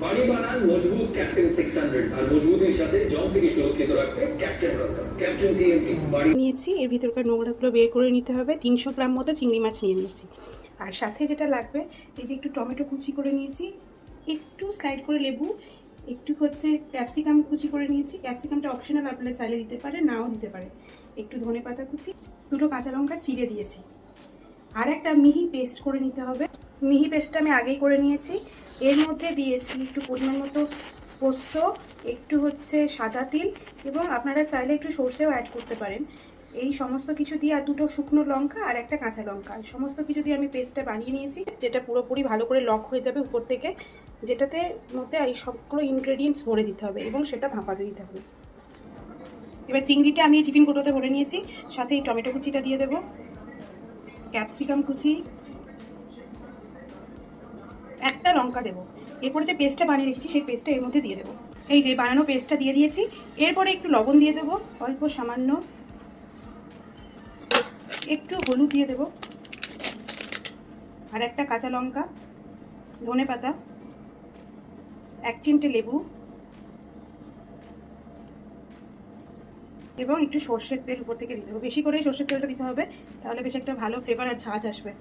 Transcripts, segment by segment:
বাড়ি বানান মজবুত ক্যাপ্টেন 600 আর মজবুতির সাথে জং থেকে সুরক্ষিত রাখতে ক্যাপ্টেন রাস্তা ক্যাপ্টেন টিএমটি বাড়ি নিয়েছি। এর ভিতরকার নোংরাগুলো বের করে নিতে হবে। 300 গ্রাম মতো চিংড়ি মাছ নিয়ে নিয়েছি। আর সাথে যেটা লাগবে, এই যে একটু টমেটো কুচি করে নিয়েছি, একটু স্লাইড করে লেবু, একটু হচ্ছে ক্যাপসিকাম কুচি করে নিয়েছি। ক্যাপসিকামটা অপশনাল, আপনারা চাইলে দিতে পারে, নাও দিতে পারে। একটু ধনেপাতা কুচি, দুটো কাঁচা লঙ্কা চিড়ে দিয়েছি। আর একটা মিহি পেস্ট করে নিতে হবে। মিহি পেস্টটা আমি আগেই করে নিয়েছি। এর মধ্যে দিয়েছি একটু পরিমাণ মতো পোস্ত, একটু হচ্ছে সাদা তিল, এবং আপনারা চাইলে একটু সর্ষেও অ্যাড করতে পারেন। এই সমস্ত কিছু দিয়ে, আর দুটো শুকনো লঙ্কা আর একটা কাঁচা লঙ্কা, সমস্ত কিছু দিয়ে আমি পেস্টটা বানিয়ে নিয়েছি, যেটা পুরোপুরি ভালো করে লক হয়ে যাবে উপর থেকে, যেটাতে মধ্যে এই সবগুলো ইনগ্রেডিয়েন্টস ভরে দিতে হবে এবং সেটা ভাপাতে দিতে হবে। এবার চিংড়িটা আমি টিফিন কৌটোতে ভরে নিয়েছি, সাথে এই টমেটো কুচিটা দিয়ে দেবো, ক্যাপসিকাম কুচি, একটা লঙ্কা দেবো। এরপরে যে পেস্টটা বানিয়ে রেখেছি সেই পেস্টটা এর মধ্যে দিয়ে দেবো। এই যে বানানো পেস্টটা দিয়ে দিয়েছি। এরপরে একটু লবণ দিয়ে দেবো, অল্প সামান্য, একটু হলুদ দিয়ে দেবো, আর একটা কাঁচা লঙ্কা, ধনেপাতা, 1 চিমটে লেবু, এবং একটু সর্ষের তেল উপর থেকে দিতে হবে। বেশি করেই সর্ষের তেলটা দিতে হবে, তাহলে বেশ একটা ভালো ফ্লেভার আর ঝাঁঝ আসবে।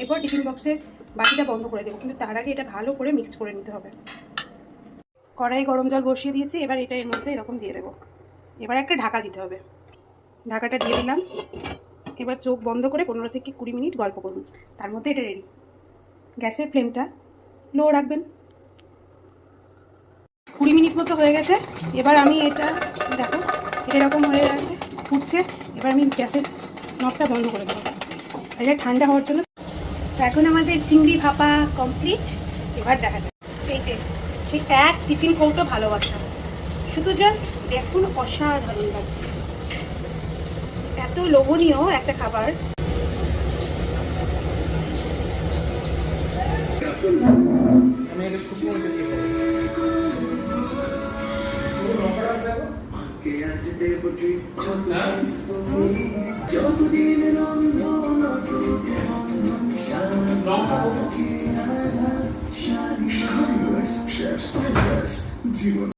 এরপর টিফিন বক্সের বাটিটা বন্ধ করে দেবো, কিন্তু তার আগে এটা ভালো করে মিক্স করে নিতে হবে। কড়াই গরম জল বসিয়ে দিয়েছি, এবার এটা এর মধ্যে এরকম দিয়ে দেবো। এবার একটা ঢাকা দিতে হবে। ঢাকাটা দিয়ে দিলাম। এবার চোখ বন্ধ করে 15 থেকে 20 মিনিট গল্প করুন, তার মধ্যে এটা রেডি। গ্যাসের ফ্লেমটা লো রাখবেন। 20 মিনিট মতো হয়ে গেছে। এবার আমি এটা দেখো, এটা এরকম হয়ে গেছে, ফুটছে। এবার আমি গ্যাসের নবটা বন্ধ করে দেবো, এটা ঠান্ডা হওয়ার জন্য। এখন আমাদের চিংড়ি ভাপা কমপ্লিট। এবার দেখা যাক এইটে সেই এক টিফিন কৌটো ভালোবাসা, শুধু জাস্ট দেখুন, অসাধারণ লাগছে, এত লোভনীয় একটা খাবার। আমি এটা সুষমা করতে পারি যতদিন